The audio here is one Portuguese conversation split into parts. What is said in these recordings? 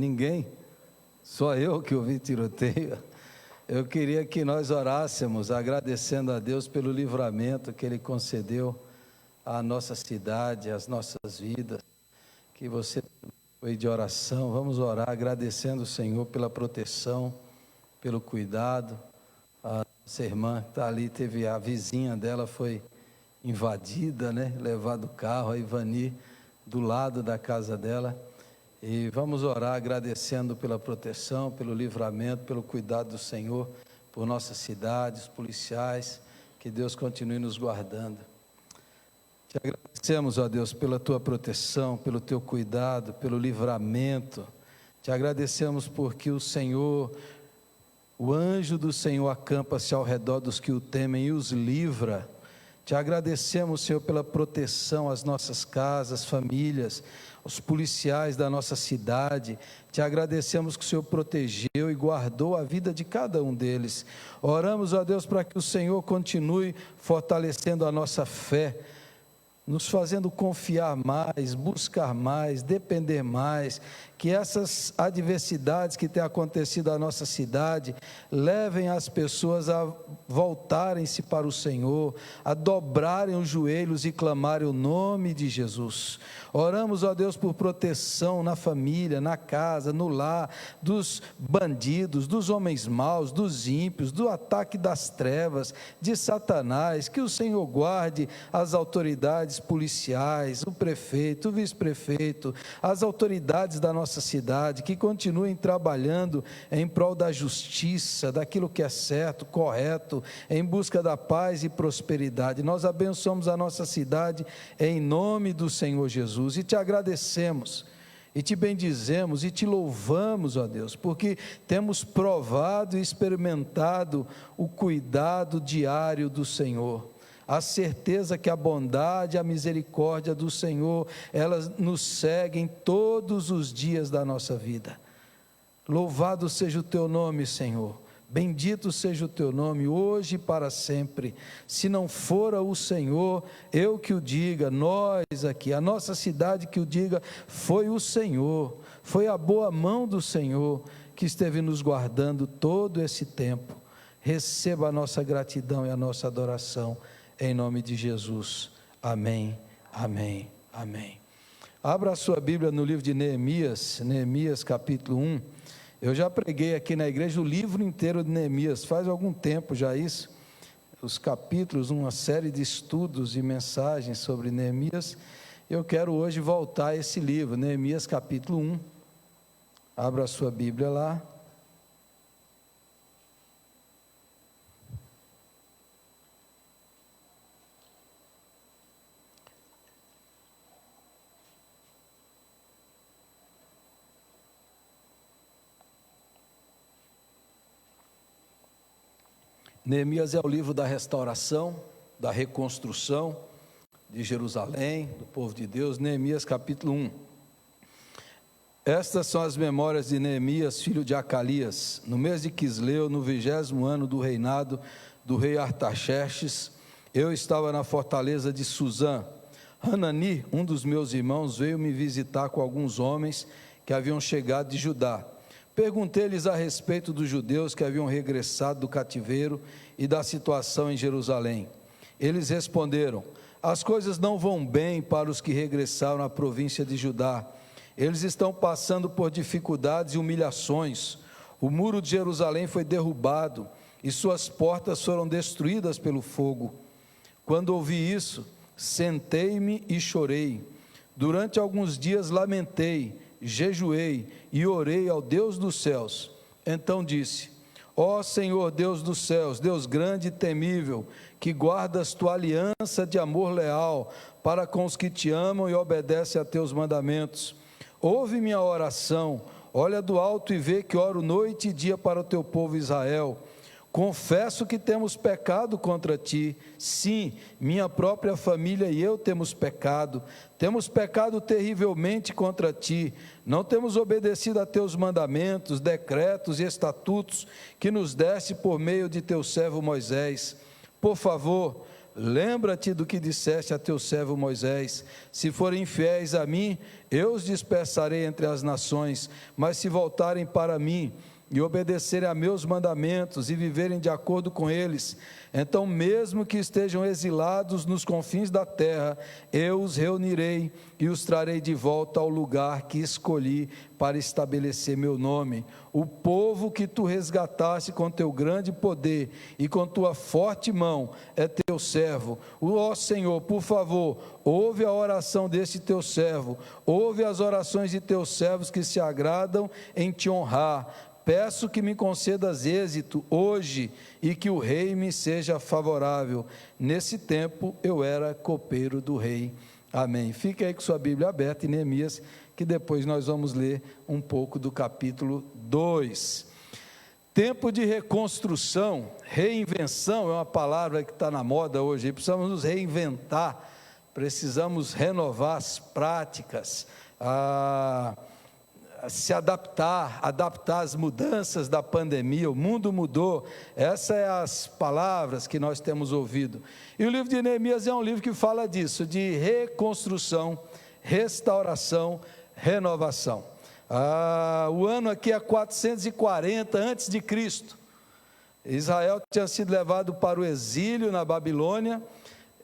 Ninguém, só eu que ouvi tiroteio. Eu queria que nós orássemos, agradecendo a Deus pelo livramento que Ele concedeu à nossa cidade, às nossas vidas, que você foi de oração. Vamos orar agradecendo o Senhor pela proteção, pelo cuidado. A nossa irmã que está ali, teve a vizinha dela, foi invadida, levado o carro, a Ivani, do lado da casa dela. E vamos orar agradecendo pela proteção, pelo livramento, pelo cuidado do Senhor, por nossa cidade, os policiais, que Deus continue nos guardando. Te agradecemos, ó Deus, pela tua proteção, pelo teu cuidado, pelo livramento. Te agradecemos porque o Senhor, o anjo do Senhor acampa-se ao redor dos que o temem e os livra. Te agradecemos, Senhor, pela proteção às nossas casas, famílias, os policiais da nossa cidade. Te agradecemos que o Senhor protegeu e guardou a vida de cada um deles. Oramos, ó Deus, para que o Senhor continue fortalecendo a nossa fé, nos fazendo confiar mais, buscar mais, depender mais, que essas adversidades que têm acontecido à nossa cidade, levem as pessoas a voltarem-se para o Senhor, a dobrarem os joelhos e clamarem o nome de Jesus. Oramos, ó Deus, por proteção na família, na casa, no lar, dos bandidos, dos homens maus, dos ímpios, do ataque das trevas, de Satanás. Que o Senhor guarde as autoridades policiais, o prefeito, o vice-prefeito, as autoridades da nossa cidade, que continuem trabalhando em prol da justiça, daquilo que é certo, correto, em busca da paz e prosperidade. Nós abençoamos a nossa cidade em nome do Senhor Jesus e te agradecemos e te bendizemos e te louvamos, ó Deus, porque temos provado e experimentado o cuidado diário do Senhor, a certeza que a bondade e a misericórdia do Senhor, elas nos seguem todos os dias da nossa vida. Louvado seja o teu nome, Senhor, bendito seja o teu nome, hoje e para sempre. Se não fora o Senhor, eu que o diga, nós aqui, a nossa cidade que o diga, foi o Senhor, foi a boa mão do Senhor que esteve nos guardando todo esse tempo. Receba a nossa gratidão e a nossa adoração, em nome de Jesus, amém, amém, amém. Abra a sua Bíblia no livro de Neemias capítulo 1, eu já preguei aqui na igreja o livro inteiro de Neemias, faz algum tempo já isso, os capítulos, uma série de estudos e mensagens sobre Neemias. Eu quero hoje voltar a esse livro, Neemias capítulo 1, abra a sua Bíblia lá. Neemias é o livro da restauração, da reconstrução de Jerusalém, do povo de Deus. Neemias capítulo 1. Estas são as memórias de Neemias, filho de Acalias, no mês de Quisleu, no 20º ano do reinado do rei Artaxerxes. Eu estava na fortaleza de Suzã. Hanani, um dos meus irmãos, veio me visitar com alguns homens que haviam chegado de Judá. Perguntei-lhes a respeito dos judeus que haviam regressado do cativeiro e da situação em Jerusalém. Eles responderam: as coisas não vão bem para os que regressaram à província de Judá. Eles estão passando por dificuldades e humilhações. O muro de Jerusalém foi derrubado e suas portas foram destruídas pelo fogo. Quando ouvi isso, sentei-me e chorei. Durante alguns dias lamentei, jejuei e orei ao Deus dos céus. Então disse: ó Senhor Deus dos céus, Deus grande e temível, que guardas tua aliança de amor leal para com os que te amam e obedecem a teus mandamentos, ouve minha oração, olha do alto e vê que oro noite e dia para o teu povo Israel. Confesso que temos pecado contra ti, sim, minha própria família e eu temos pecado terrivelmente contra ti, não temos obedecido a teus mandamentos, decretos e estatutos que nos deste por meio de teu servo Moisés. Por favor, lembra-te do que disseste a teu servo Moisés: se forem infiéis a mim, Eu os dispersarei entre as nações, mas se voltarem para mim e obedecerem a meus mandamentos e viverem de acordo com eles, então mesmo que estejam exilados nos confins da terra, eu os reunirei e os trarei de volta ao lugar que escolhi para estabelecer meu nome. O povo que tu resgataste com teu grande poder e com tua forte mão é teu servo. Ó Senhor, por favor, ouve a oração deste teu servo, ouve as orações de teus servos que se agradam em te honrar. Peço que me concedas êxito hoje e que o rei me seja favorável. Nesse tempo eu era copeiro do rei. Amém. Fique aí com sua Bíblia aberta em Neemias, que depois nós vamos ler um pouco do capítulo 2. Tempo de reconstrução, reinvenção é uma palavra que está na moda hoje. Precisamos nos reinventar, precisamos renovar as práticas, se adaptar às mudanças da pandemia. O mundo mudou, essas são as palavras que nós temos ouvido, e o livro de Neemias é um livro que fala disso, de reconstrução, restauração, renovação. O ano aqui é 440 antes de Cristo, Israel tinha sido levado para o exílio na Babilônia.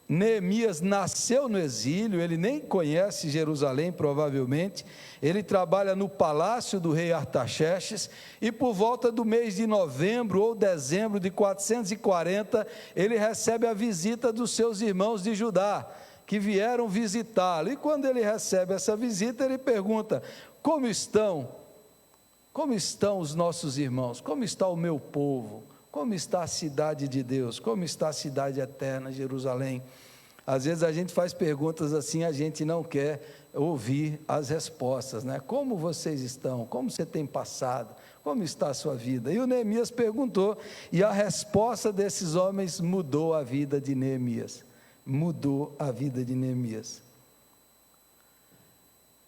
Neemias nasceu no exílio, ele nem conhece Jerusalém provavelmente, ele trabalha no palácio do rei Artaxerxes, e por volta do mês de novembro ou dezembro de 440, ele recebe a visita dos seus irmãos de Judá, que vieram visitá-lo, e quando ele recebe essa visita, ele pergunta: como estão os nossos irmãos, como está o meu povo? Como está a cidade de Deus? Como está a cidade eterna, Jerusalém? Às vezes a gente faz perguntas assim, a gente não quer ouvir as respostas, né? Como vocês estão? Como você tem passado? Como está a sua vida? E o Neemias perguntou, e a resposta desses homens mudou a vida de Neemias. Mudou a vida de Neemias.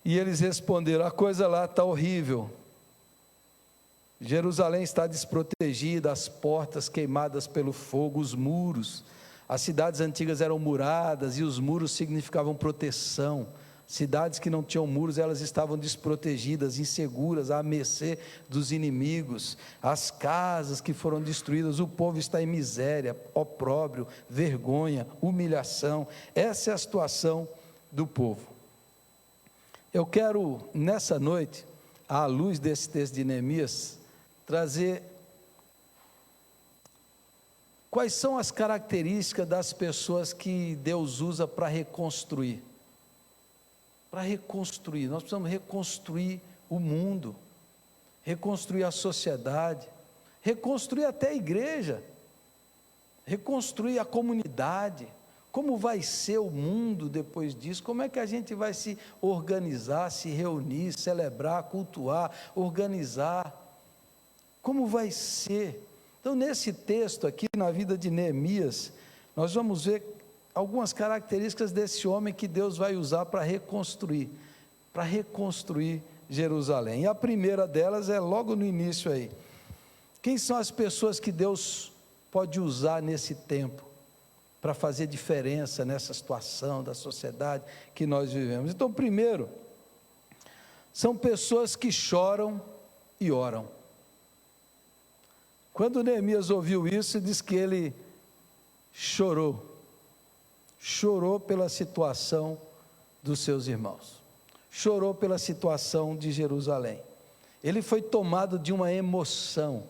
E eles responderam: a coisa lá está horrível. Jerusalém está desprotegida, as portas queimadas pelo fogo, os muros, as cidades antigas eram muradas e os muros significavam proteção. Cidades que não tinham muros, elas estavam desprotegidas, inseguras, à mercê dos inimigos. As casas que foram destruídas, o povo está em miséria, opróbrio, vergonha, humilhação. Essa é a situação do povo. Eu quero, nessa noite, à luz desse texto de Neemias, trazer quais são as características das pessoas que Deus usa para reconstruir. Para reconstruir, nós precisamos reconstruir o mundo, reconstruir a sociedade, reconstruir até a igreja, reconstruir a comunidade. Como vai ser o mundo depois disso? Como é que a gente vai se organizar, se reunir, celebrar, cultuar, organizar? Como vai ser? Então, nesse texto aqui, na vida de Neemias, nós vamos ver algumas características desse homem que Deus vai usar para reconstruir Jerusalém. E a primeira delas é logo no início aí. Quem são as pessoas que Deus pode usar nesse tempo para fazer diferença nessa situação da sociedade que nós vivemos? Então, primeiro, são pessoas que choram e oram. Quando Neemias ouviu isso, diz que ele chorou pela situação dos seus irmãos, chorou pela situação de Jerusalém. Ele foi tomado de uma emoção,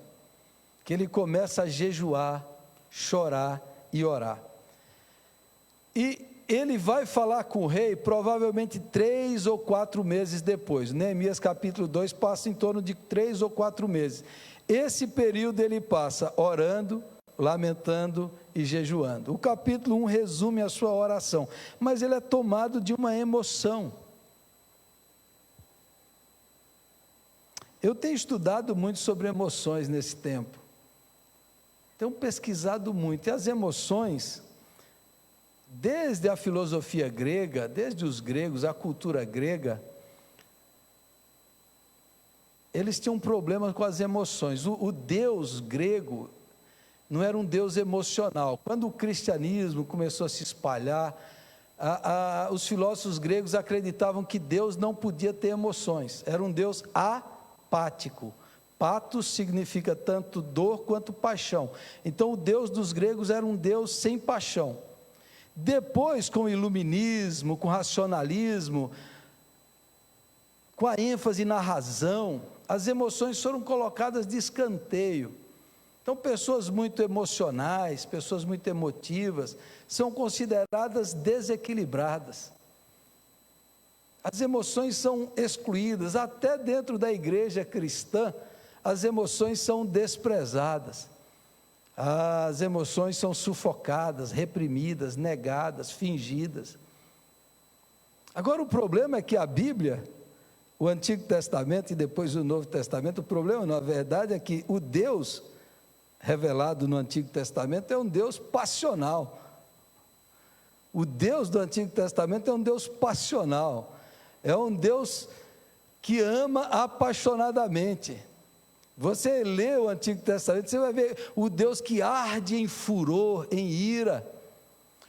que ele começa a jejuar, chorar e orar. E ele vai falar com o rei provavelmente 3 ou 4 meses depois. Neemias capítulo 2 passa em torno de 3 ou 4 meses. Esse período ele passa orando, lamentando e jejuando. O capítulo 1 resume a sua oração, mas ele é tomado de uma emoção. Eu tenho estudado muito sobre emoções nesse tempo, tenho pesquisado muito, e as emoções, desde a filosofia grega, desde os gregos, a cultura grega, eles tinham problemas com as emoções. O Deus grego não era um Deus emocional. Quando o cristianismo começou a se espalhar, Os filósofos gregos acreditavam que Deus não podia ter emoções, era um Deus apático. Patos significa tanto dor quanto paixão. Então o Deus dos gregos era um Deus sem paixão. Depois, com o iluminismo, com o racionalismo, com a ênfase na razão, as emoções foram colocadas de escanteio. Então, pessoas muito emocionais, pessoas muito emotivas, são consideradas desequilibradas. As emoções são excluídas, até dentro da igreja cristã, as emoções são desprezadas. As emoções são sufocadas, reprimidas, negadas, fingidas. Agora, o problema é que a Bíblia, o Antigo Testamento e depois o Novo Testamento, o problema, na verdade, é que o Deus revelado no Antigo Testamento é um Deus passional. O Deus do Antigo Testamento é um Deus passional, é um Deus que ama apaixonadamente. Você lê o Antigo Testamento, você vai ver o Deus que arde em furor, em ira.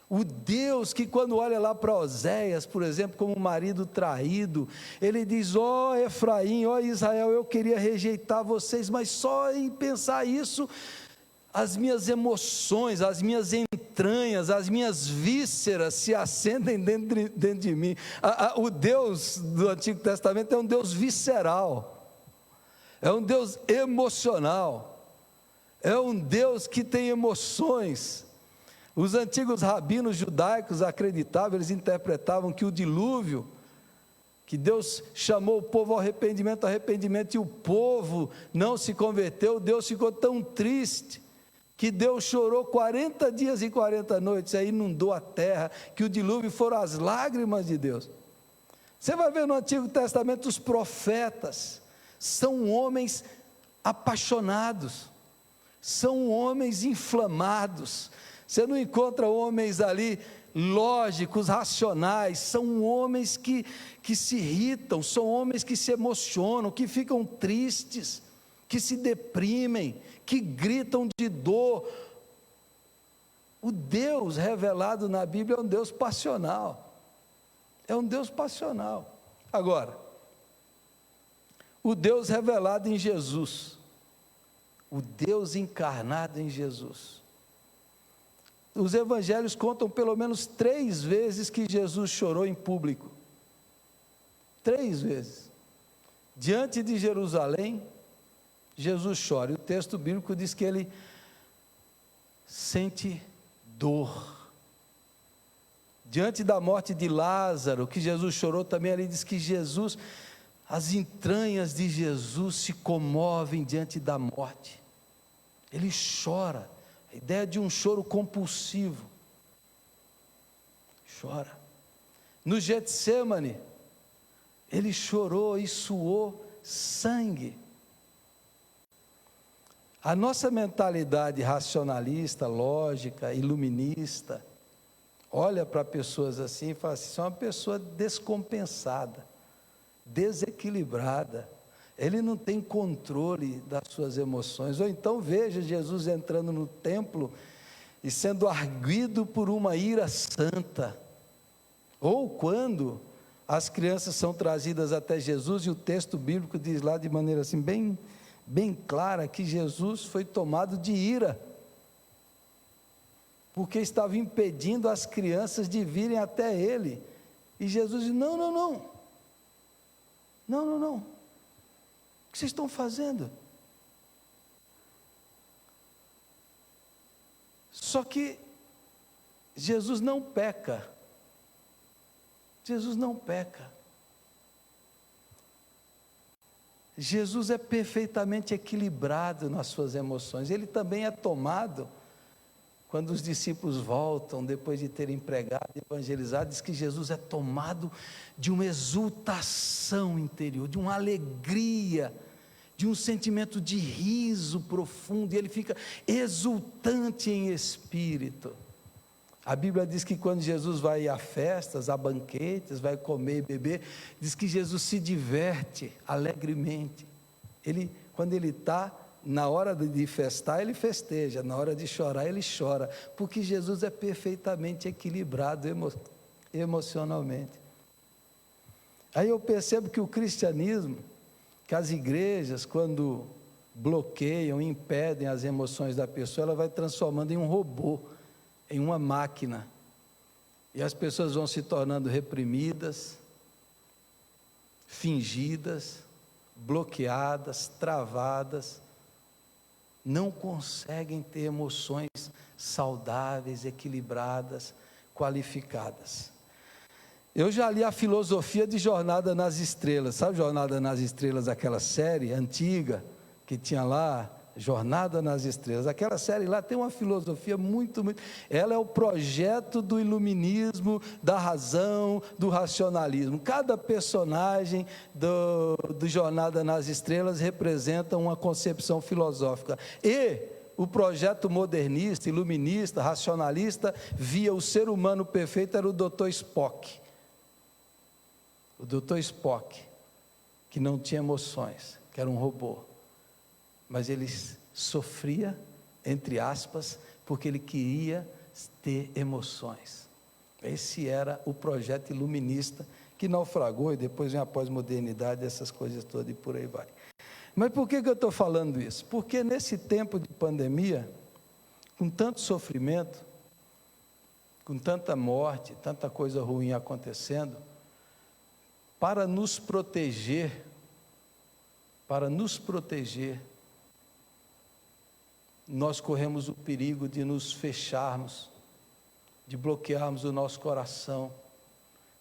O Deus que, quando olha lá para Oséias, por exemplo, como um marido traído, ele diz: ó Efraim, ó Israel, eu queria rejeitar vocês, mas só em pensar isso, as minhas emoções, as minhas entranhas, as minhas vísceras se acendem dentro de mim. O Deus do Antigo Testamento é um Deus visceral, é um Deus emocional, é um Deus que tem emoções. Os antigos rabinos judaicos acreditavam, eles interpretavam que o dilúvio, que Deus chamou o povo ao arrependimento, e o povo não se converteu, Deus ficou tão triste, que Deus chorou 40 dias e 40 noites, aí inundou a terra, que o dilúvio foram as lágrimas de Deus. Você vai ver no Antigo Testamento os profetas, são homens apaixonados, são homens inflamados. Você não encontra homens ali lógicos, racionais, são homens que se irritam, são homens que se emocionam, que ficam tristes, que se deprimem, que gritam de dor. O Deus revelado na Bíblia é um Deus passional, é um Deus passional. Agora, o Deus revelado em Jesus, o Deus encarnado em Jesus. Os evangelhos contam pelo menos 3 vezes que Jesus chorou em público. 3 vezes. Diante de Jerusalém, Jesus chora. E o texto bíblico diz que ele sente dor. Diante da morte de Lázaro, que Jesus chorou também, ali diz que Jesus, as entranhas de Jesus se comovem diante da morte. Ele chora. A ideia de um choro compulsivo. Chora. No Getsêmani, ele chorou e suou sangue. A nossa mentalidade racionalista, lógica, iluminista, olha para pessoas assim e fala assim: isso é uma pessoa descompensada, desequilibrada. Ele não tem controle das suas emoções. Ou então veja Jesus entrando no templo e sendo arguido por uma ira santa. Ou quando as crianças são trazidas até Jesus e o texto bíblico diz lá de maneira assim bem clara que Jesus foi tomado de ira, porque estava impedindo as crianças de virem até ele. E Jesus diz: não. O que vocês estão fazendo? Só que Jesus não peca. Jesus não peca. Jesus é perfeitamente equilibrado nas suas emoções. Ele também é tomado, quando os discípulos voltam, depois de terem pregado e evangelizado, diz que Jesus é tomado de uma exultação interior, de uma alegria, de um sentimento de riso profundo, e ele fica exultante em espírito. A Bíblia diz que quando Jesus vai a festas, a banquetes, vai comer e beber, diz que Jesus se diverte alegremente. Quando ele está na hora de festar, ele festeja, na hora de chorar, ele chora, porque Jesus é perfeitamente equilibrado emocionalmente. Aí eu percebo que o cristianismo, que as igrejas, quando bloqueiam, impedem as emoções da pessoa, ela vai transformando em um robô, em uma máquina. E as pessoas vão se tornando reprimidas, fingidas, bloqueadas, travadas, não conseguem ter emoções saudáveis, equilibradas, qualificadas. Eu já li a filosofia de Jornada nas Estrelas, sabe Jornada nas Estrelas, aquela série antiga, que tinha lá, Jornada nas Estrelas, aquela série lá tem uma filosofia muito, ela é o projeto do iluminismo, da razão, do racionalismo. Cada personagem do Jornada nas Estrelas representa uma concepção filosófica, e o projeto modernista, iluminista, racionalista, via o ser humano perfeito, era o Dr. Spock. O Dr. Spock, que não tinha emoções, que era um robô, mas ele sofria, entre aspas, porque ele queria ter emoções. Esse era o projeto iluminista, que naufragou, e depois vem a pós-modernidade, essas coisas todas, e por aí vai. Mas por que eu estou falando isso? Porque nesse tempo de pandemia, com tanto sofrimento, com tanta morte, tanta coisa ruim acontecendo, para nos proteger, nós corremos o perigo de nos fecharmos, de bloquearmos o nosso coração,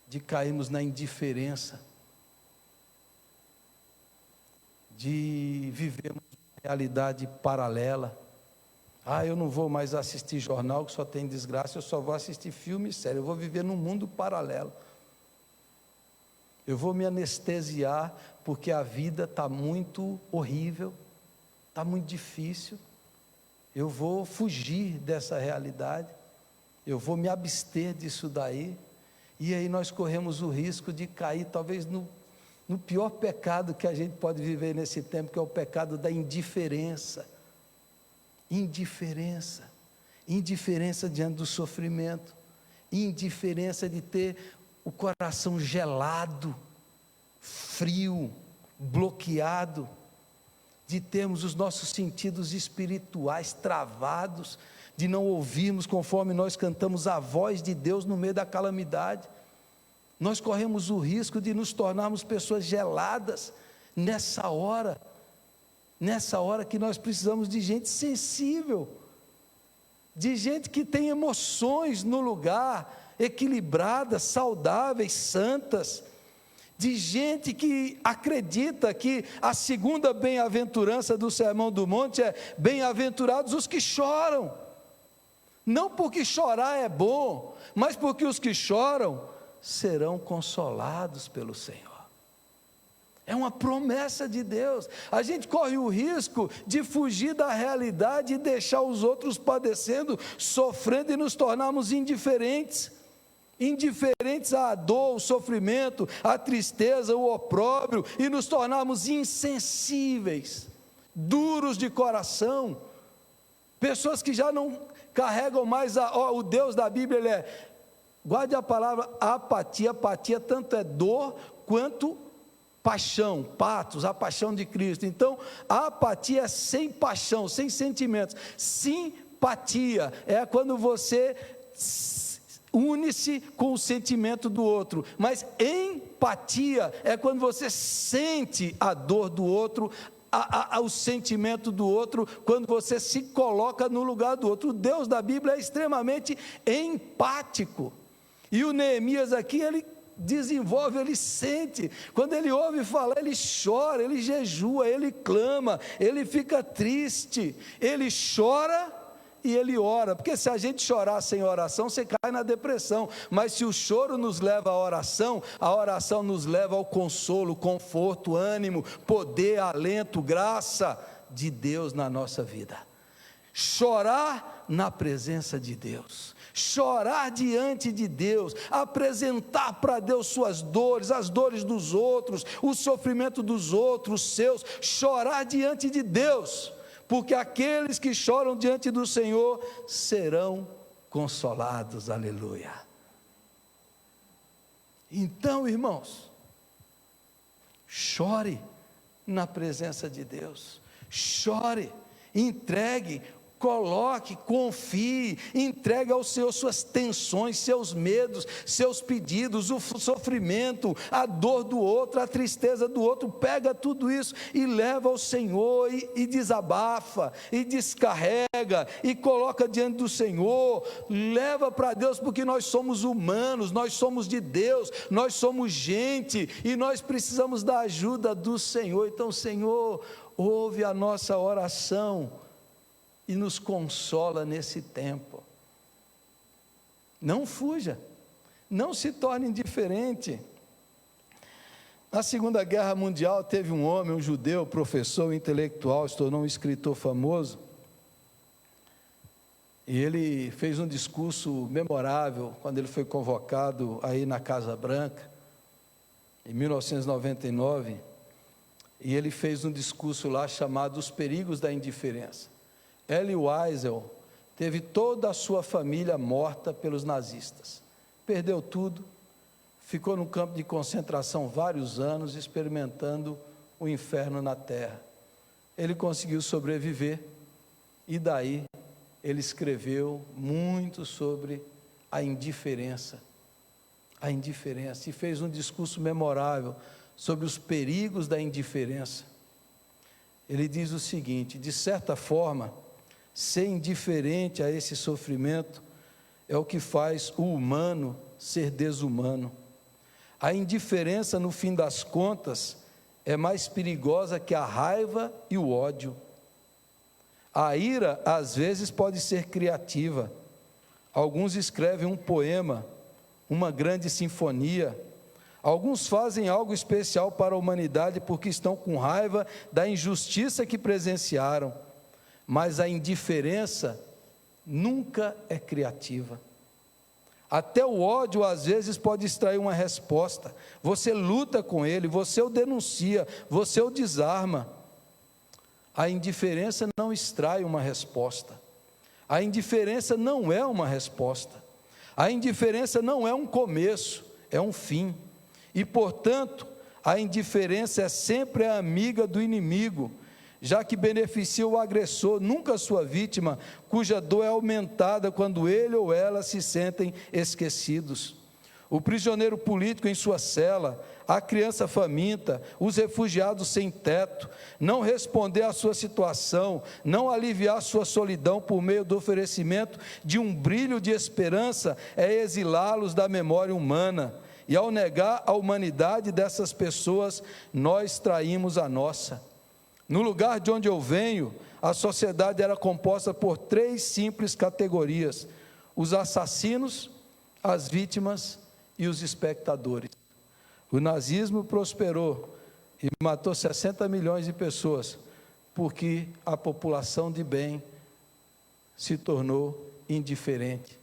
de cairmos na indiferença, de vivermos uma realidade paralela. Eu não vou mais assistir jornal que só tem desgraça, eu só vou assistir filme e série, eu vou viver num mundo paralelo. Eu vou me anestesiar, porque a vida está muito horrível, está muito difícil. Eu vou fugir dessa realidade, eu vou me abster disso daí, e aí nós corremos o risco de cair talvez no pior pecado que a gente pode viver nesse tempo, que é o pecado da indiferença. Indiferença diante do sofrimento, indiferença de ter o coração gelado, frio, bloqueado, de termos os nossos sentidos espirituais travados, de não ouvirmos conforme nós cantamos a voz de Deus no meio da calamidade. Nós corremos o risco de nos tornarmos pessoas geladas nessa hora que nós precisamos de gente sensível, de gente que tem emoções no lugar, equilibradas, saudáveis, santas, de gente que acredita que a segunda bem-aventurança do Sermão do Monte é: bem-aventurados os que choram, não porque chorar é bom, mas porque os que choram serão consolados pelo Senhor. É uma promessa de Deus. A gente corre o risco de fugir da realidade e deixar os outros padecendo, sofrendo, e nos tornarmos indiferentes à dor, ao sofrimento, à tristeza, ao opróbrio, e nos tornarmos insensíveis, duros de coração, pessoas que já não carregam mais o Deus da Bíblia. Ele guarde a palavra apatia. Apatia tanto é dor quanto paixão, patos, a paixão de Cristo. Então, a apatia é sem paixão, sem sentimentos. Simpatia é quando você une-se com o sentimento do outro, mas empatia é quando você sente a dor do outro, o sentimento do outro, quando você se coloca no lugar do outro. O Deus da Bíblia é extremamente empático, e o Neemias aqui, ele desenvolve, ele sente, quando ele ouve falar, ele chora, ele jejua, ele clama, ele fica triste, ele chora e ele ora, porque se a gente chorar sem oração, você cai na depressão, mas se o choro nos leva à oração, a oração nos leva ao consolo, conforto, ânimo, poder, alento, graça de Deus na nossa vida. Chorar na presença de Deus, chorar diante de Deus, apresentar para Deus suas dores, as dores dos outros, o sofrimento dos outros, seus, chorar diante de Deus, porque aqueles que choram diante do Senhor serão consolados. Aleluia. Então, irmãos, chore na presença de Deus, chore, entregue, coloque, confie, entregue ao Senhor suas tensões, seus medos, seus pedidos, o sofrimento, a dor do outro, a tristeza do outro. Pega tudo isso e leva ao Senhor e desabafa, e descarrega, e coloca diante do Senhor, leva para Deus, porque nós somos humanos, nós somos de Deus, nós somos gente, e nós precisamos da ajuda do Senhor. Então, Senhor, ouve a nossa oração e nos consola nesse tempo. Não fuja, não se torne indiferente. Na Segunda Guerra Mundial teve um homem, um judeu, professor, intelectual, se tornou um escritor famoso, e ele fez um discurso memorável, quando ele foi convocado aí na Casa Branca, em 1999, e ele fez um discurso lá chamado Os Perigos da Indiferença. Elie Wiesel teve toda a sua família morta pelos nazistas, perdeu tudo, ficou no campo de concentração vários anos, experimentando o inferno na terra. Ele conseguiu sobreviver, e daí ele escreveu muito sobre a indiferença, e fez um discurso memorável sobre os perigos da indiferença. Ele diz o seguinte: de certa forma, ser indiferente a esse sofrimento é o que faz o humano ser desumano. A indiferença, no fim das contas, é mais perigosa que a raiva e o ódio. A ira, às vezes, pode ser criativa. Alguns escrevem um poema, uma grande sinfonia. Alguns fazem algo especial para a humanidade porque estão com raiva da injustiça que presenciaram. Mas a indiferença nunca é criativa. Até o ódio às vezes pode extrair uma resposta. Você luta com ele, você o denuncia, você o desarma. A indiferença não extrai uma resposta. A indiferença não é uma resposta. A indiferença não é um começo, é um fim. E, portanto, a indiferença é sempre a amiga do inimigo, já que beneficia o agressor, nunca a sua vítima, cuja dor é aumentada quando ele ou ela se sentem esquecidos. O prisioneiro político em sua cela, a criança faminta, os refugiados sem teto, não responder à sua situação, não aliviar sua solidão por meio do oferecimento de um brilho de esperança, é exilá-los da memória humana. E ao negar a humanidade dessas pessoas, nós traímos a nossa. No lugar de onde eu venho, a sociedade era composta por 3 simples categorias: os assassinos, as vítimas e os espectadores. O nazismo prosperou e matou 60 milhões de pessoas, porque a população de bem se tornou indiferente.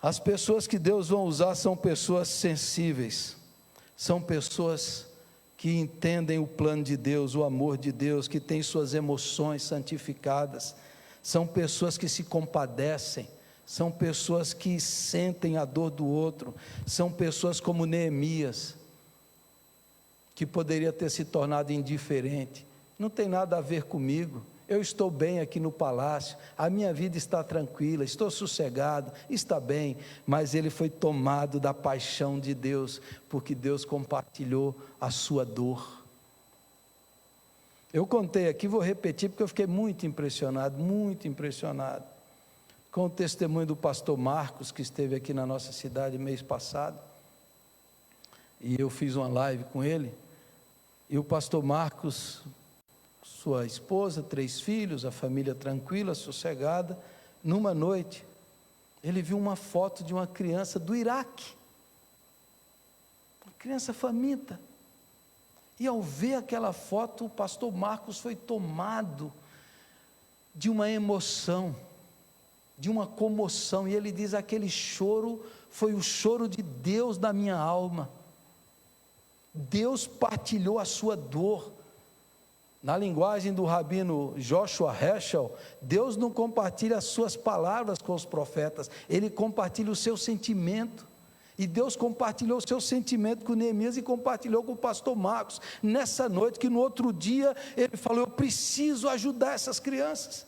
As pessoas que Deus vai usar são pessoas sensíveis, são pessoas que entendem o plano de Deus, o amor de Deus, que têm suas emoções santificadas, são pessoas que se compadecem, são pessoas que sentem a dor do outro, são pessoas como Neemias, que poderia ter se tornado indiferente. Não tem nada a ver comigo, eu estou bem aqui no palácio, a minha vida está tranquila, estou sossegado, está bem, mas ele foi tomado da paixão de Deus, porque Deus compartilhou a sua dor. Eu contei aqui, vou repetir, porque eu fiquei muito impressionado, com o testemunho do pastor Marcos, que esteve aqui na nossa cidade mês passado, e eu fiz uma live com ele, e o pastor Marcos, sua esposa, 3 filhos, a família tranquila, sossegada, numa noite, ele viu uma foto de uma criança do Iraque, uma criança faminta, e ao ver aquela foto, o pastor Marcos foi tomado de uma emoção, de uma comoção, e ele diz: aquele choro foi o choro de Deus na minha alma, Deus partilhou a sua dor. Na linguagem do rabino Joshua Heschel, Deus não compartilha as suas palavras com os profetas, Ele compartilha o seu sentimento. E Deus compartilhou o seu sentimento com Neemias e compartilhou com o pastor Marcos, nessa noite, que no outro dia ele falou: eu preciso ajudar essas crianças.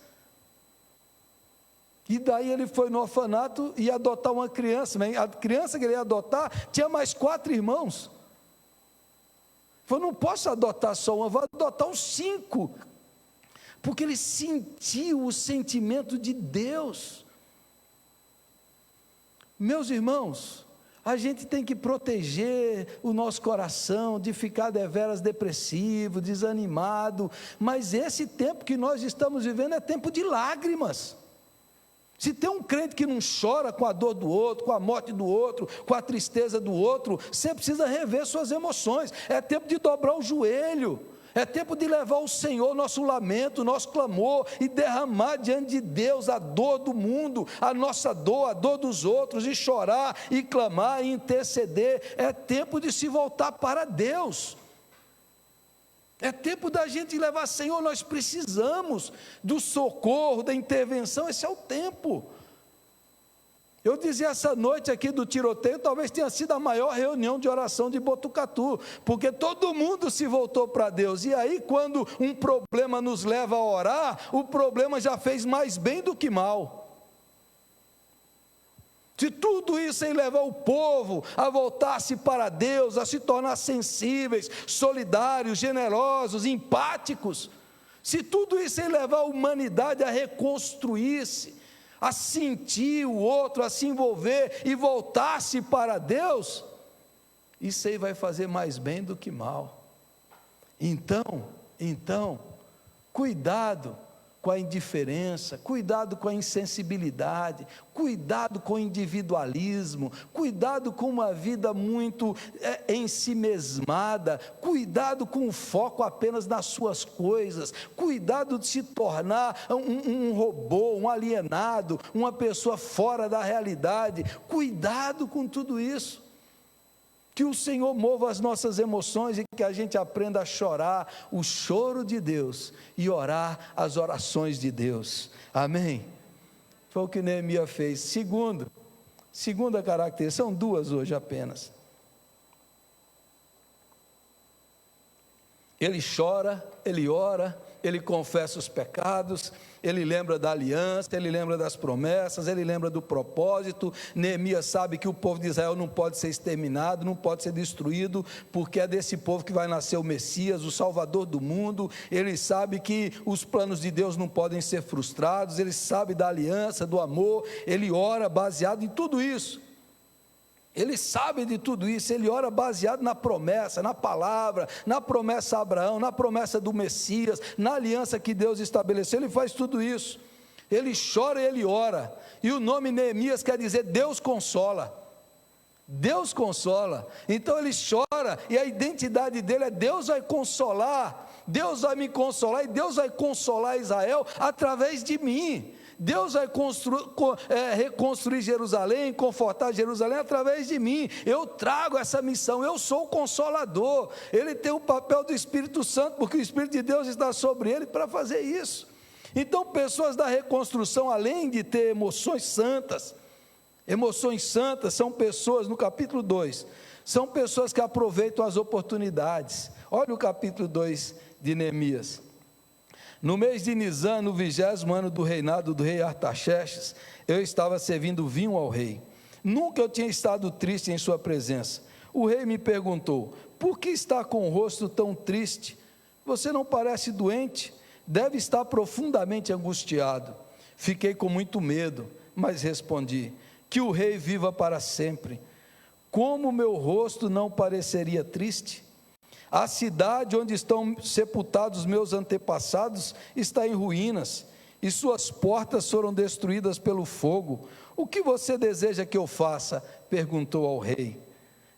E daí ele foi no orfanato e ia adotar uma criança, a criança que ele ia adotar tinha mais 4 irmãos. Ele falou: não posso adotar só uma, vou adotar os 5, porque ele sentiu o sentimento de Deus. Meus irmãos, a gente tem que proteger o nosso coração de ficar deveras depressivo, desanimado, mas esse tempo que nós estamos vivendo é tempo de lágrimas. Se tem um crente que não chora com a dor do outro, com a morte do outro, com a tristeza do outro, você precisa rever suas emoções. É tempo de dobrar o joelho, é tempo de levar ao Senhor nosso lamento, nosso clamor, e derramar diante de Deus a dor do mundo, a nossa dor, a dor dos outros, e chorar, e clamar, e interceder. É tempo de se voltar para Deus. É tempo da gente levar: Senhor, nós precisamos do socorro, da intervenção. Esse é o tempo. Eu dizia essa noite aqui do tiroteio, talvez tenha sido a maior reunião de oração de Botucatu, porque todo mundo se voltou para Deus. E aí, quando um problema nos leva a orar, o problema já fez mais bem do que mal. Se tudo isso em levar o povo a voltar-se para Deus, a se tornar sensíveis, solidários, generosos, empáticos, se tudo isso em levar a humanidade a reconstruir-se, a sentir o outro, a se envolver e voltar-se para Deus, isso aí vai fazer mais bem do que mal. Então, cuidado com a indiferença, cuidado com a insensibilidade, cuidado com o individualismo, cuidado com uma vida muito ensimesmada, cuidado com o foco apenas nas suas coisas, cuidado de se tornar um robô, um alienado, uma pessoa fora da realidade. Cuidado com tudo isso. Que o Senhor mova as nossas emoções e que a gente aprenda a chorar o choro de Deus e orar as orações de Deus. Amém? Foi o que Neemias fez. Segunda característica, são 2 hoje apenas. Ele chora, ele ora, ele confessa os pecados, ele lembra da aliança, ele lembra das promessas, ele lembra do propósito. Neemias sabe que o povo de Israel não pode ser exterminado, não pode ser destruído, porque é desse povo que vai nascer o Messias, o Salvador do mundo. Ele sabe que os planos de Deus não podem ser frustrados, ele sabe da aliança, do amor, ele ora baseado em tudo isso. Ele sabe de tudo isso, ele ora baseado na promessa, na palavra, na promessa a Abraão, na promessa do Messias, na aliança que Deus estabeleceu. Ele faz tudo isso, ele chora e ele ora, e o nome Neemias quer dizer Deus consola. Deus consola. Então ele chora, e a identidade dele é: Deus vai consolar, Deus vai me consolar, e Deus vai consolar Israel através de mim. Deus vai reconstruir Jerusalém, confortar Jerusalém através de mim. Eu trago essa missão, eu sou o consolador. Ele tem o papel do Espírito Santo, porque o Espírito de Deus está sobre ele para fazer isso. Então, pessoas da reconstrução, além de ter emoções santas são pessoas, no capítulo 2, são pessoas que aproveitam as oportunidades. Olha o capítulo 2 de Neemias. No mês de Nisan, no 20º ano do reinado do rei Artaxerxes, eu estava servindo vinho ao rei. Nunca eu tinha estado triste em sua presença. O rei me perguntou: por que está com o rosto tão triste? Você não parece doente? Deve estar profundamente angustiado. Fiquei com muito medo, mas respondi: que o rei viva para sempre. Como meu rosto não pareceria triste? A cidade onde estão sepultados meus antepassados está em ruínas, e suas portas foram destruídas pelo fogo. O que você deseja que eu faça? Perguntou ao rei.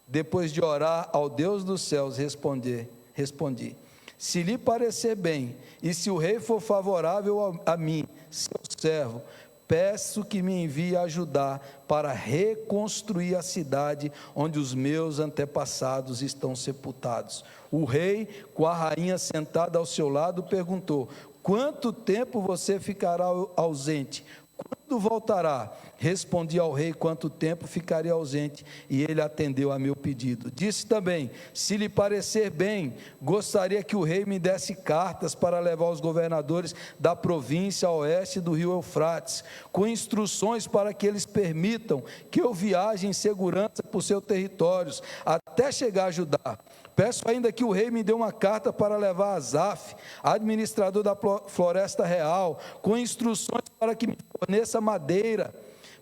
Depois de orar ao Deus dos céus, respondi: se lhe parecer bem, e se o rei for favorável a mim, seu servo, peço que me envie ajudar para reconstruir a cidade onde os meus antepassados estão sepultados. O rei, com a rainha sentada ao seu lado, perguntou: quanto tempo você ficará ausente? Quando voltará? Respondi ao rei quanto tempo ficaria ausente, e ele atendeu a meu pedido. Disse também: se lhe parecer bem, gostaria que o rei me desse cartas para levar aos governadores da província a oeste do rio Eufrates, com instruções para que eles permitam que eu viaje em segurança por seus territórios, até chegar a Judá. Peço ainda que o rei me dê uma carta para levar a Asaf, administrador da floresta real, com instruções para que me forneça madeira.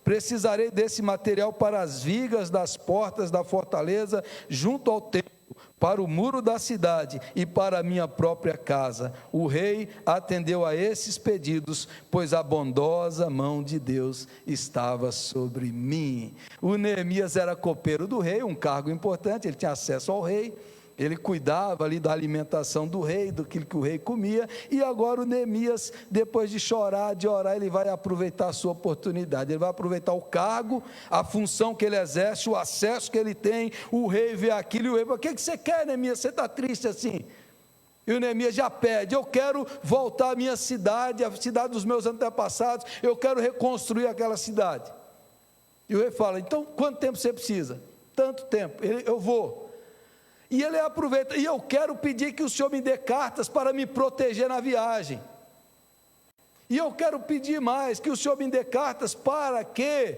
Precisarei desse material para as vigas das portas da fortaleza, junto ao templo, para o muro da cidade e para a minha própria casa. O rei atendeu a esses pedidos, pois a bondosa mão de Deus estava sobre mim. O Neemias era copeiro do rei, um cargo importante, ele tinha acesso ao rei. Ele cuidava ali da alimentação do rei, do que o rei comia, e agora o Neemias, depois de chorar, de orar, ele vai aproveitar a sua oportunidade, ele vai aproveitar o cargo, a função que ele exerce, o acesso que ele tem. O rei vê aquilo e o rei fala: o que você quer, Neemias? Você está triste assim? E o Neemias já pede: eu quero voltar à minha cidade, a cidade dos meus antepassados, eu quero reconstruir aquela cidade. E o rei fala: então quanto tempo você precisa? Tanto tempo. Eu vou. E ele aproveita: e eu quero pedir que o Senhor me dê cartas para me proteger na viagem. E eu quero pedir mais, que o Senhor me dê cartas para que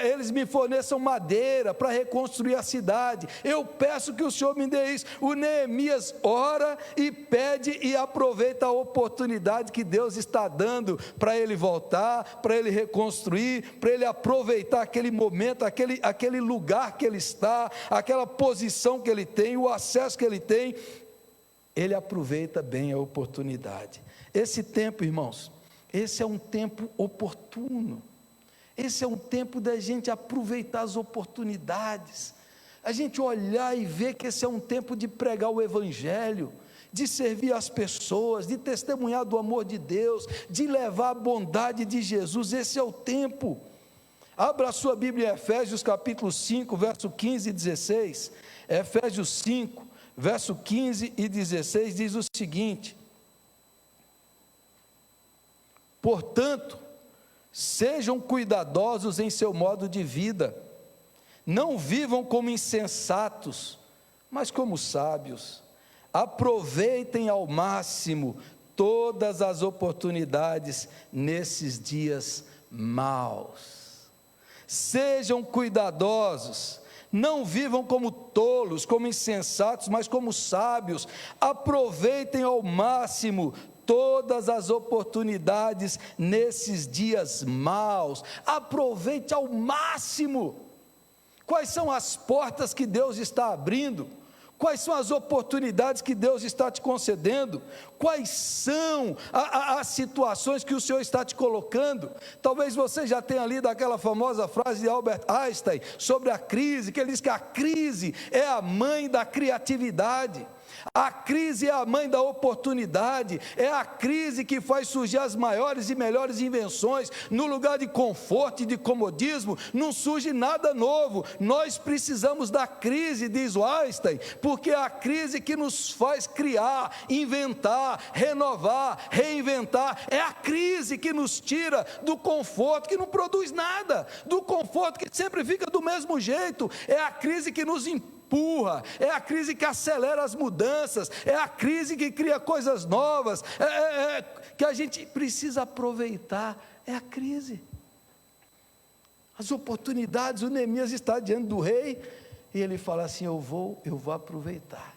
eles me forneçam madeira para reconstruir a cidade. Eu peço que o Senhor me dê isso. O Neemias ora e pede e aproveita a oportunidade que Deus está dando para ele voltar, para ele reconstruir, para ele aproveitar aquele momento, aquele lugar que ele está, aquela posição que ele tem, o acesso que ele tem. Ele aproveita bem a oportunidade. Esse tempo, irmãos, esse é um tempo oportuno, esse é um tempo da gente aproveitar as oportunidades, a gente olhar e ver que esse é um tempo de pregar o Evangelho, de servir as pessoas, de testemunhar do amor de Deus, de levar a bondade de Jesus. Esse é o tempo. Abra a sua Bíblia em Efésios capítulo 5, verso 15 e 16, Efésios 5, verso 15 e 16 diz o seguinte: portanto, sejam cuidadosos em seu modo de vida, não vivam como insensatos, mas como sábios. Aproveitem ao máximo todas as oportunidades nesses dias maus. Sejam cuidadosos, não vivam como tolos, como insensatos, mas como sábios. Aproveitem ao máximo todas as oportunidades nesses dias maus. Aproveite ao máximo. Quais são as portas que Deus está abrindo? Quais são as oportunidades que Deus está te concedendo? Quais são as situações que o Senhor está te colocando? Talvez você já tenha lido aquela famosa frase de Albert Einstein sobre a crise, que ele diz que a crise é a mãe da criatividade. A crise é a mãe da oportunidade, é a crise que faz surgir as maiores e melhores invenções. No lugar de conforto e de comodismo, não surge nada novo. Nós precisamos da crise, diz Einstein, porque é a crise que nos faz criar, inventar, renovar, reinventar. É a crise que nos tira do conforto que não produz nada, do conforto que sempre fica do mesmo jeito. É a crise que nos empurra, é a crise que acelera as mudanças, é a crise que cria coisas novas, que a gente precisa aproveitar. É a crise, as oportunidades. O Neemias está diante do rei e ele fala assim: eu vou aproveitar.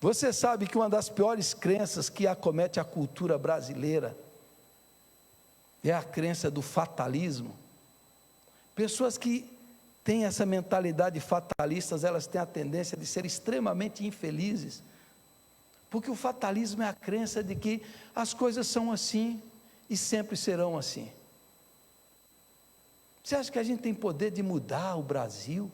Você sabe que uma das piores crenças que acomete a cultura brasileira é a crença do fatalismo. Pessoas que têm essa mentalidade fatalista, elas têm a tendência de ser extremamente infelizes, porque o fatalismo é a crença de que as coisas são assim e sempre serão assim. Você acha que a gente tem poder de mudar o Brasil,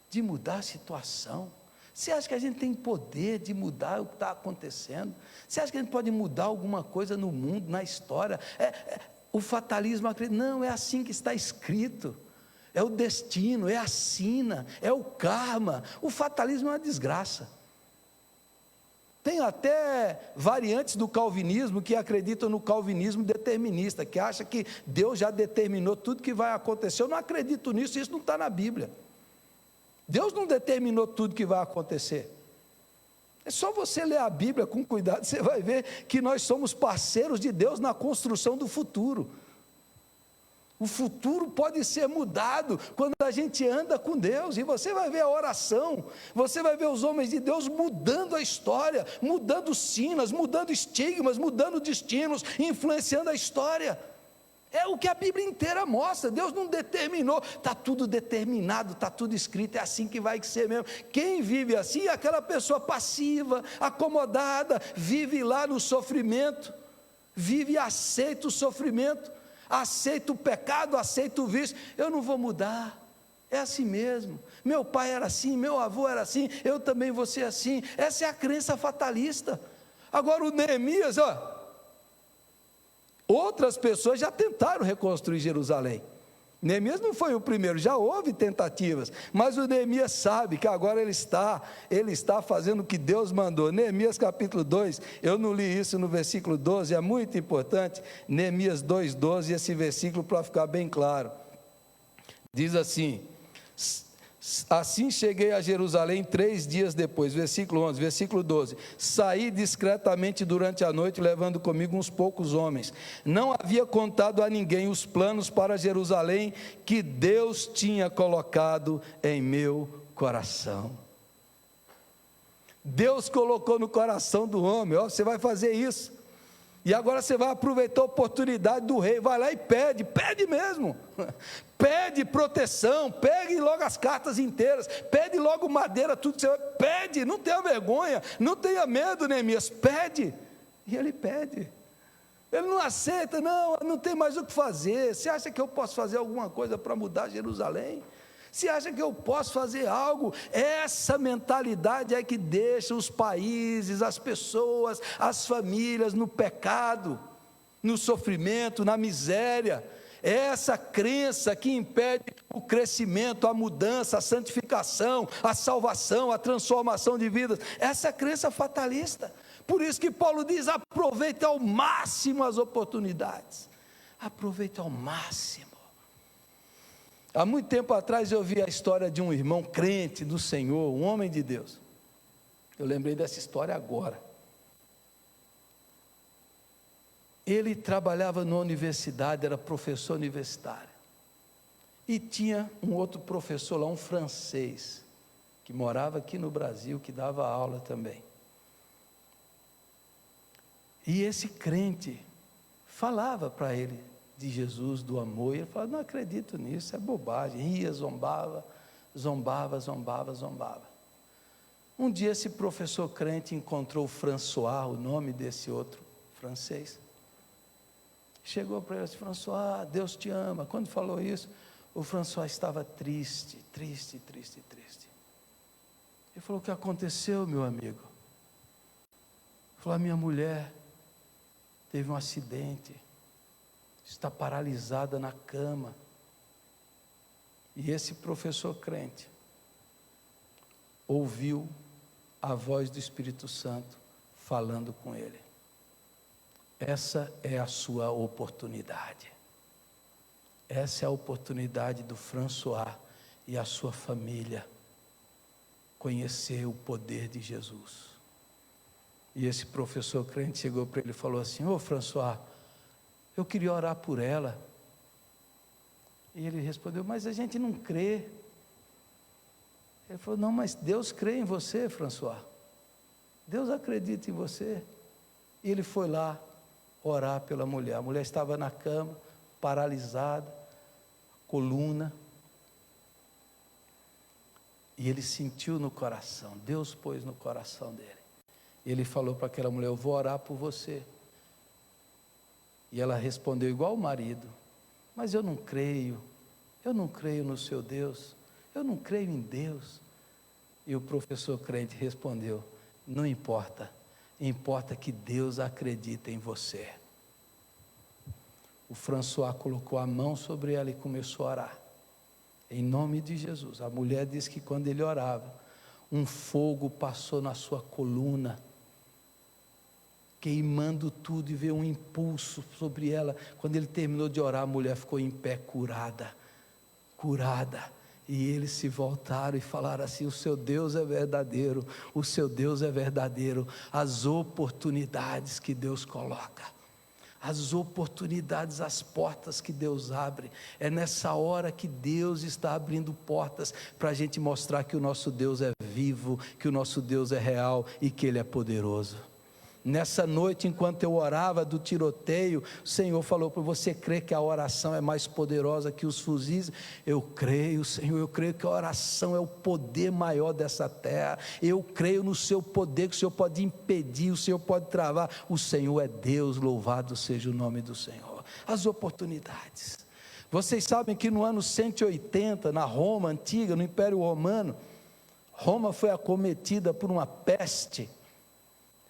de mudar a situação? Você acha que a gente tem poder de mudar o que está acontecendo? Você acha que a gente pode mudar alguma coisa no mundo, na história? o fatalismo acredita, não, é assim que está escrito, é o destino, é a sina, é o karma. O fatalismo é uma desgraça. Tem até variantes do calvinismo que acreditam no calvinismo determinista, que acha que Deus já determinou tudo que vai acontecer. Eu não acredito nisso, isso não está na Bíblia. Deus não determinou tudo que vai acontecer. É só você ler a Bíblia com cuidado, você vai ver que nós somos parceiros de Deus na construção do futuro. O futuro pode ser mudado quando a gente anda com Deus, e você vai ver a oração, você vai ver os homens de Deus mudando a história, mudando sinas, mudando estigmas, mudando destinos, influenciando a história. É o que a Bíblia inteira mostra. Deus não determinou, está tudo determinado, está tudo escrito, é assim que vai ser mesmo. Quem vive assim é aquela pessoa passiva, acomodada, vive lá no sofrimento, vive e aceita o sofrimento, aceita o pecado, aceita o vício. Eu não vou mudar, é assim mesmo. Meu pai era assim, meu avô era assim, eu também vou ser assim. Essa é a crença fatalista. Agora o Neemias, outras pessoas já tentaram reconstruir Jerusalém. Neemias não foi o primeiro, já houve tentativas, mas o Neemias sabe que agora ele está fazendo o que Deus mandou. Neemias capítulo 2, eu não li isso no versículo 12, é muito importante, Neemias 2,12, esse versículo para ficar bem claro, diz assim: assim cheguei a Jerusalém 3 dias depois, versículo 11, versículo 12, saí discretamente durante a noite, levando comigo uns poucos homens, não havia contado a ninguém os planos para Jerusalém, que Deus tinha colocado em meu coração. Deus colocou no coração do homem, você vai fazer isso, e agora você vai aproveitar a oportunidade do rei, vai lá e pede mesmo, pede proteção, pegue logo as cartas inteiras, pede logo madeira, tudo que você vai, pede, não tenha vergonha, não tenha medo, Neemias, pede, e ele pede, ele não aceita, não tem mais o que fazer. Você acha que eu posso fazer alguma coisa para mudar Jerusalém? Você acha que eu posso fazer algo? Essa mentalidade é que deixa os países, as pessoas, as famílias no pecado, no sofrimento, na miséria. É essa crença que impede o crescimento, a mudança, a santificação, a salvação, a transformação de vidas. Essa crença fatalista. Por isso que Paulo diz: aproveite ao máximo as oportunidades. Aproveite ao máximo. Há muito tempo atrás eu vi a história de um irmão crente do Senhor, um homem de Deus. Eu lembrei dessa história agora. Ele trabalhava na universidade, era professor universitário. E tinha um outro professor lá, um francês, que morava aqui no Brasil, que dava aula também. E esse crente falava para ele de Jesus, do amor, e ele falava: não acredito nisso, é bobagem. Ria, zombava. Um dia esse professor crente encontrou o François, o nome desse outro francês. Chegou para ele e disse: François, Deus te ama. Quando falou isso, o François estava triste. Ele falou: o que aconteceu, meu amigo? Ele falou: a minha mulher teve um acidente, está paralisada na cama. E esse professor crente ouviu a voz do Espírito Santo falando com ele. Essa é a sua oportunidade. Essa é a oportunidade do François e a sua família conhecer o poder de Jesus. E esse professor crente chegou para ele e falou assim: ô François, eu queria orar por ela. E ele respondeu: mas a gente não crê. Ele falou: não, mas Deus crê em você, François. Deus acredita em você. E ele foi lá orar pela mulher. A mulher estava na cama, paralisada, coluna. E ele sentiu no coração, Deus pôs no coração dele. Ele falou para aquela mulher: eu vou orar por você. E ela respondeu igual o marido: mas eu não creio no seu Deus, eu não creio em Deus. E o professor crente respondeu: não importa, importa que Deus acredita em você. O François colocou a mão sobre ela e começou a orar. Em nome de Jesus. A mulher disse que quando ele orava, um fogo passou na sua coluna, queimando tudo, e veio um impulso sobre ela. Quando ele terminou de orar, a mulher ficou em pé, curada. E eles se voltaram e falaram assim: o seu Deus é verdadeiro, o seu Deus é verdadeiro. As oportunidades que Deus coloca, as oportunidades, as portas que Deus abre, é nessa hora que Deus está abrindo portas, para a gente mostrar que o nosso Deus é vivo, que o nosso Deus é real e que Ele é poderoso. Nessa noite, enquanto eu orava do tiroteio, o Senhor falou para você: crê que a oração é mais poderosa que os fuzis? Eu creio, Senhor, eu creio que a oração é o poder maior dessa terra. Eu creio no seu poder, que o Senhor pode impedir, o Senhor pode travar. O Senhor é Deus, louvado seja o nome do Senhor. As oportunidades. Vocês sabem que no ano 180, na Roma antiga, no Império Romano, Roma foi acometida por uma peste,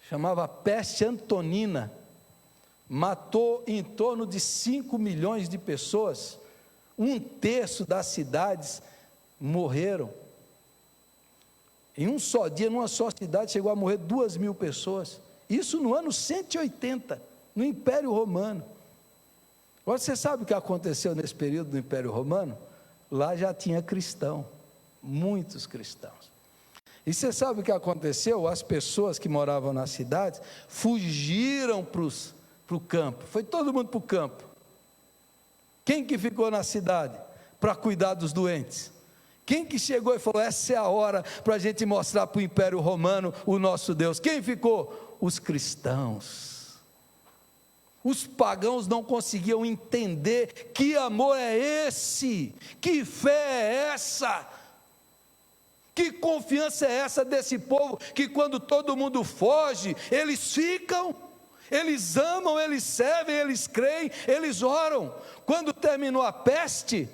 chamava peste antonina, matou em torno de 5 milhões de pessoas, 1/3 das cidades morreram. Em um só dia, numa só cidade, chegou a morrer 2.000 pessoas, isso no ano 180, no Império Romano. Agora, você sabe o que aconteceu nesse período do Império Romano? Lá já tinha cristão, muitos cristãos. E você sabe o que aconteceu? As pessoas que moravam na cidade fugiram para o campo. Foi todo mundo para o campo. Quem que ficou na cidade para cuidar dos doentes? Quem que chegou e falou: essa é a hora para a gente mostrar para o Império Romano o nosso Deus? Quem ficou? Os cristãos. Os pagãos não conseguiam entender que amor é esse, que fé é essa. Que confiança é essa desse povo, que quando todo mundo foge, eles ficam, eles amam, eles servem, eles creem, eles oram. Quando terminou a peste,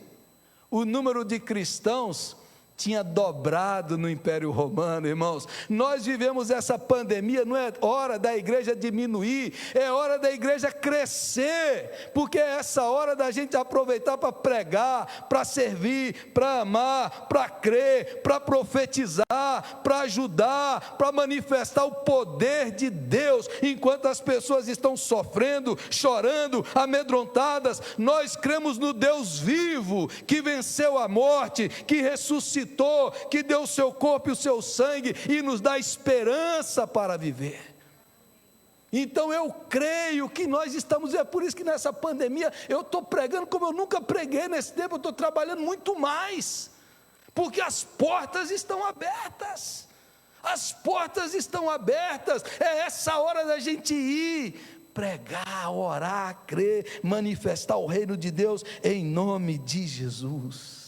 o número de cristãos tinha dobrado no Império Romano, irmãos. Nós vivemos essa pandemia, não é hora da igreja diminuir, é hora da igreja crescer, porque é essa hora da gente aproveitar para pregar, para servir, para amar, para crer, para profetizar, para ajudar, para manifestar o poder de Deus, enquanto as pessoas estão sofrendo, chorando, amedrontadas. Nós cremos no Deus vivo, que venceu a morte, que ressuscitou, que deu o seu corpo e o seu sangue e nos dá esperança para viver. Então eu creio que nós estamos, é por isso que nessa pandemia eu estou pregando como eu nunca preguei nesse tempo, eu estou trabalhando muito mais, porque as portas estão abertas, é essa hora da gente ir, pregar, orar, crer, manifestar o reino de Deus em nome de Jesus.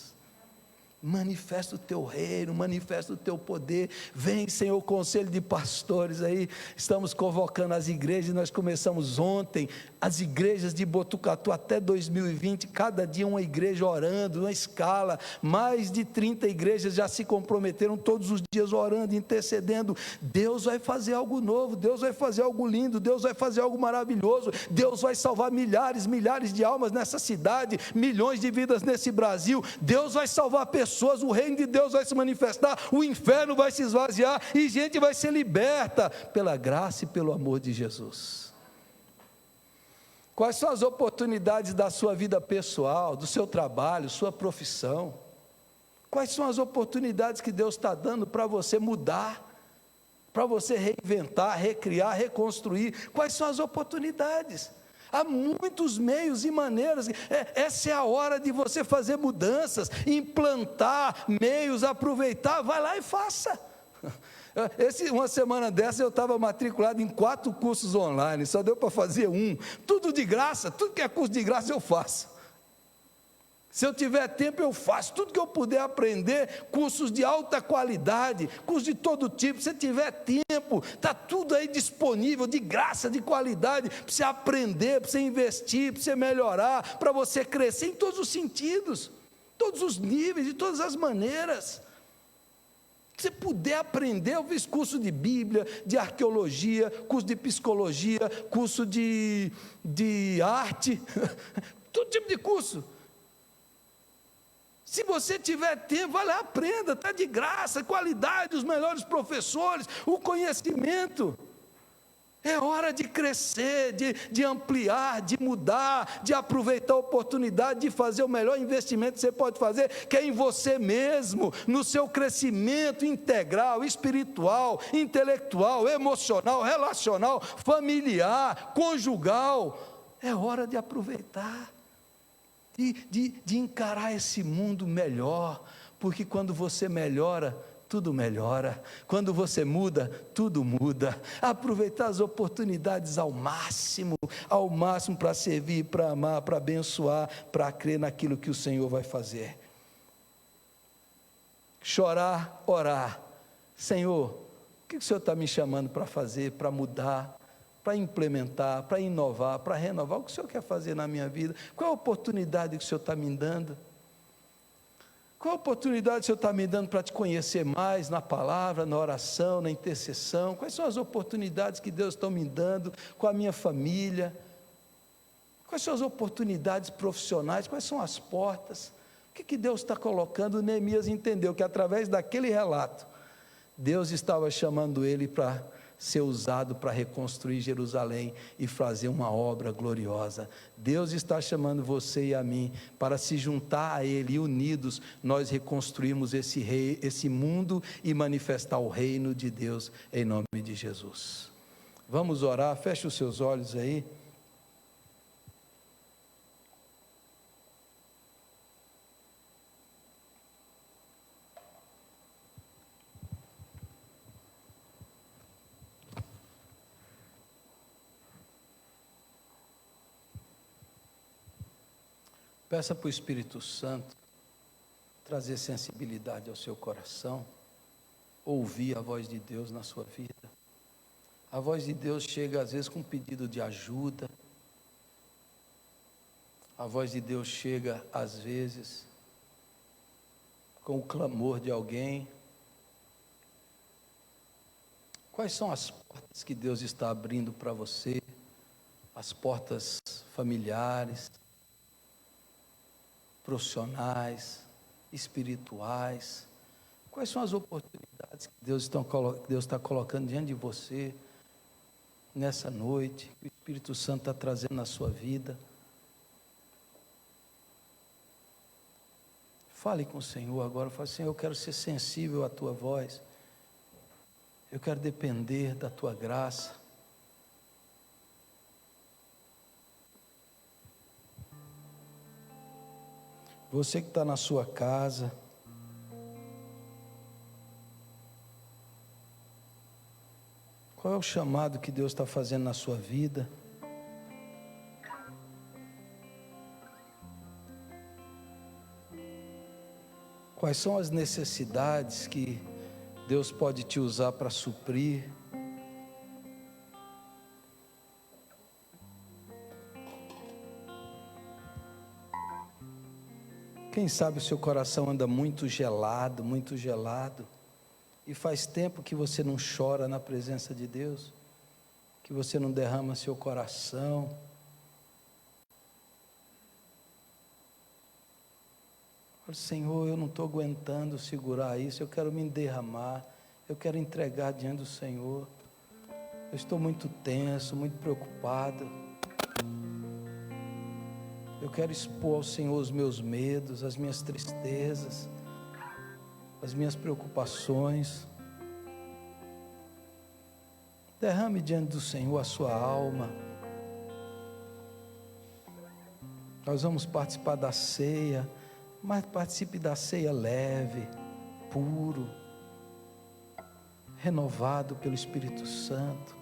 Manifesta o teu reino, manifesta o teu poder. Vem, Senhor, conselho de pastores aí, estamos convocando as igrejas. Nós começamos ontem as igrejas de Botucatu até 2020, cada dia uma igreja orando, uma escala, mais de 30 igrejas já se comprometeram, todos os dias orando, intercedendo. Deus vai fazer algo novo, Deus vai fazer algo lindo, Deus vai fazer algo maravilhoso, Deus vai salvar milhares de almas nessa cidade, milhões de vidas nesse Brasil. Deus vai salvar pessoas, o reino de Deus vai se manifestar, o inferno vai se esvaziar e gente vai ser liberta pela graça e pelo amor de Jesus. Quais são as oportunidades da sua vida pessoal, do seu trabalho, sua profissão? Quais são as oportunidades que Deus está dando para você mudar, para você reinventar, recriar, reconstruir? Quais são as oportunidades? Há muitos meios e maneiras, essa é a hora de você fazer mudanças, implantar meios, aproveitar, vai lá e faça. Uma semana dessa eu estava matriculado em 4 cursos online, só deu para fazer um, tudo de graça, tudo que é curso de graça eu faço. Se eu tiver tempo eu faço, tudo que eu puder aprender, cursos de alta qualidade, cursos de todo tipo, se tiver tempo, está tudo aí disponível, de graça, de qualidade, para você aprender, para você investir, para você melhorar, para você crescer em todos os sentidos, todos os níveis, de todas as maneiras. você puder aprender, eu fiz curso de Bíblia, de arqueologia, curso de psicologia, curso de arte, todo tipo de curso. Se você tiver tempo, vai lá, aprenda, está de graça, qualidade, os melhores professores, o conhecimento. É hora de crescer, de ampliar, de mudar, de aproveitar a oportunidade, de fazer o melhor investimento que você pode fazer, que é em você mesmo, no seu crescimento integral, espiritual, intelectual, emocional, relacional, familiar, conjugal. É hora de aproveitar, de encarar esse mundo melhor, porque quando você melhora, tudo melhora. Quando você muda, tudo muda. Aproveitar as oportunidades ao máximo para servir, para amar, para abençoar, para crer naquilo que o Senhor vai fazer. Chorar, orar. Senhor, o que o Senhor está me chamando para fazer, para mudar, para implementar, para inovar, para renovar? O que o Senhor quer fazer na minha vida? Qual a oportunidade que o Senhor está me dando? Qual a oportunidade o Senhor está me dando para te conhecer mais na palavra, na oração, na intercessão? Quais são as oportunidades que Deus está me dando com a minha família? Quais são as oportunidades profissionais? Quais são as portas? O que Deus está colocando? Neemias entendeu que através daquele relato, Deus estava chamando ele para ser usado para reconstruir Jerusalém e fazer uma obra gloriosa. Deus está chamando você e a mim para se juntar a Ele, e unidos nós reconstruirmos esse mundo e manifestar o reino de Deus em nome de Jesus. Vamos orar, feche os seus olhos aí. Peça para o Espírito Santo trazer sensibilidade ao seu coração, ouvir a voz de Deus na sua vida. A voz de Deus chega às vezes com um pedido de ajuda. A voz de Deus chega às vezes com o clamor de alguém. Quais são as portas que Deus está abrindo para você? As portas familiares, profissionais, espirituais. Quais são as oportunidades que Deus está colocando diante de você nessa noite, que o Espírito Santo está trazendo na sua vida? Fale com o Senhor agora, fale: Senhor, eu quero ser sensível à tua voz, eu quero depender da tua graça. Você que está na sua casa, qual é o chamado que Deus está fazendo na sua vida? Quais são as necessidades que Deus pode te usar para suprir? Quem sabe o seu coração anda muito gelado, e faz tempo que você não chora na presença de Deus, que você não derrama seu coração. Fala: Senhor, eu não estou aguentando segurar isso, eu quero me derramar, eu quero entregar diante do Senhor. Eu estou muito tenso, muito preocupado. Eu quero expor ao Senhor os meus medos, as minhas tristezas, as minhas preocupações. Derrame diante do Senhor a sua alma. Nós vamos participar da ceia, mas participe da ceia leve, puro, renovado pelo Espírito Santo.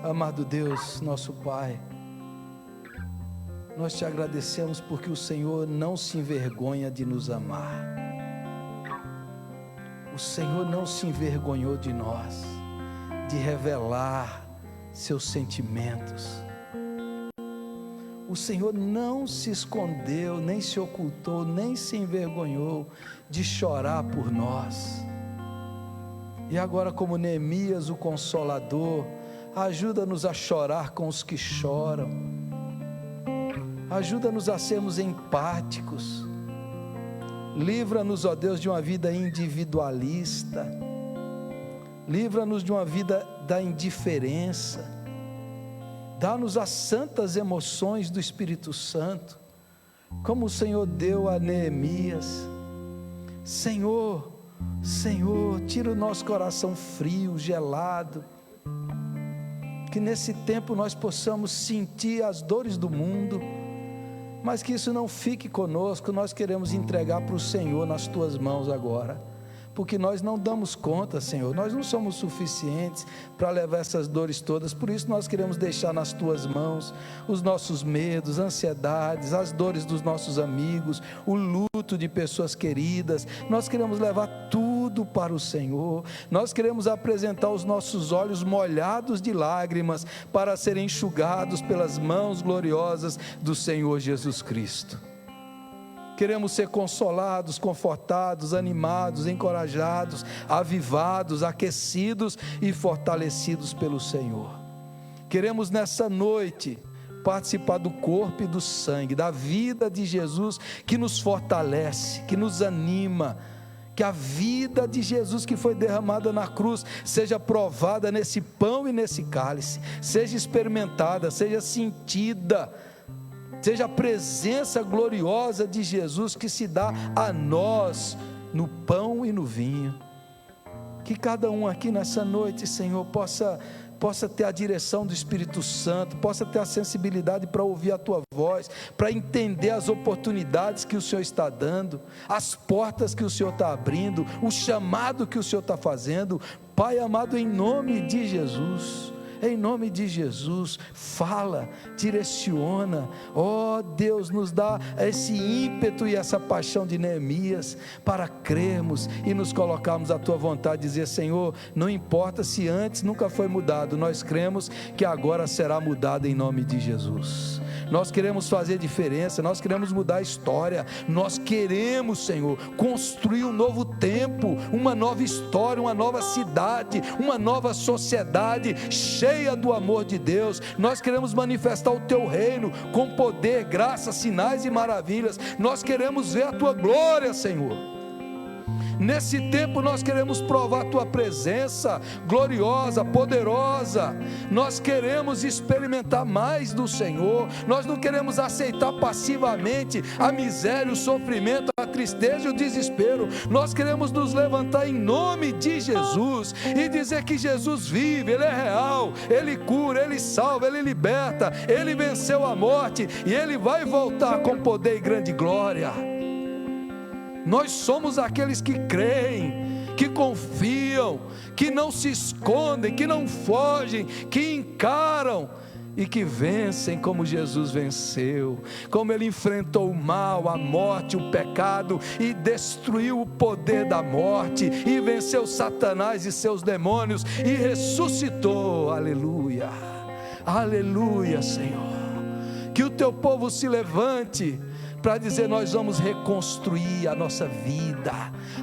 Amado Deus, nosso Pai, nós te agradecemos porque o Senhor não se envergonha de nos amar. O Senhor não se envergonhou de nós, de revelar seus sentimentos. o Senhor não se escondeu, nem se ocultou, nem se envergonhou de chorar por nós. E agora, como Neemias, o Consolador, ajuda-nos a chorar com os que choram, ajuda-nos a sermos empáticos, livra-nos, ó Deus, de uma vida individualista, livra-nos de uma vida da indiferença, dá-nos as santas emoções do Espírito Santo, como o Senhor deu a Neemias. Senhor, tira o nosso coração frio, gelado, que nesse tempo nós possamos sentir as dores do mundo, mas que isso não fique conosco. Nós queremos entregar para o Senhor nas tuas mãos agora, porque nós não damos conta, Senhor, nós não somos suficientes para levar essas dores todas. Por isso nós queremos deixar nas tuas mãos os nossos medos, ansiedades, as dores dos nossos amigos, o luto de pessoas queridas. Nós queremos levar tudo para o Senhor. Nós queremos apresentar os nossos olhos molhados de lágrimas para serem enxugados pelas mãos gloriosas do Senhor Jesus Cristo. Queremos ser consolados, confortados, animados, encorajados, avivados, aquecidos e fortalecidos pelo Senhor. Queremos nessa noite participar do corpo e do sangue, da vida de Jesus, que nos fortalece, que nos anima. Que a vida de Jesus que foi derramada na cruz seja provada nesse pão e nesse cálice, seja experimentada, seja sentida, seja a presença gloriosa de Jesus que se dá a nós no pão e no vinho. Que cada um aqui nessa noite, Senhor, possa ter a direção do Espírito Santo, possa ter a sensibilidade para ouvir a Tua voz, para entender as oportunidades que o Senhor está dando, as portas que o Senhor está abrindo, o chamado que o Senhor está fazendo. Pai amado, em nome de Jesus, em nome de Jesus, fala, direciona, ó Deus, nos dá esse ímpeto e essa paixão de Neemias, para crermos e nos colocarmos à Tua vontade, dizer: Senhor, não importa se antes nunca foi mudado, nós cremos que agora será mudado em nome de Jesus. Nós queremos fazer diferença, nós queremos mudar a história, nós queremos, Senhor, construir um novo tempo, uma nova história, uma nova cidade, uma nova sociedade, cheia do amor de Deus. Nós queremos manifestar o Teu reino, com poder, graça, sinais e maravilhas. Nós queremos ver a Tua glória, Senhor. Nesse tempo nós queremos provar a Tua presença gloriosa, poderosa. Nós queremos experimentar mais do Senhor. Nós não queremos aceitar passivamente a miséria, o sofrimento, a tristeza e o desespero. Nós queremos nos levantar em nome de Jesus e dizer que Jesus vive, Ele é real, Ele cura, Ele salva, Ele liberta, Ele venceu a morte e Ele vai voltar com poder e grande glória. Nós somos aqueles que creem, que confiam, que não se escondem, que não fogem, que encaram e que vencem como Jesus venceu, como Ele enfrentou o mal, a morte, o pecado e destruiu o poder da morte e venceu Satanás e seus demônios e ressuscitou. Aleluia, aleluia, Senhor. Que o Teu povo se levante para dizer: nós vamos reconstruir a nossa vida,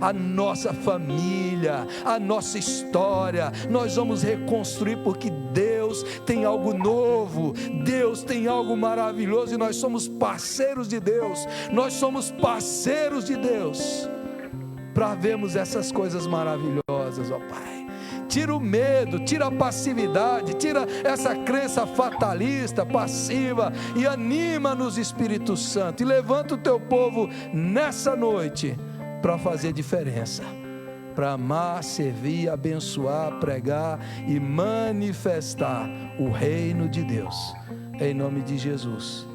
a nossa família, a nossa história. Nós vamos reconstruir porque Deus tem algo novo, Deus tem algo maravilhoso e nós somos parceiros de Deus. Nós somos parceiros de Deus para vermos essas coisas maravilhosas, ó Pai. Tira o medo, tira a passividade, tira essa crença fatalista, passiva e anima-nos, Espírito Santo, e levanta o Teu povo nessa noite para fazer diferença, para amar, servir, abençoar, pregar e manifestar o reino de Deus, em nome de Jesus.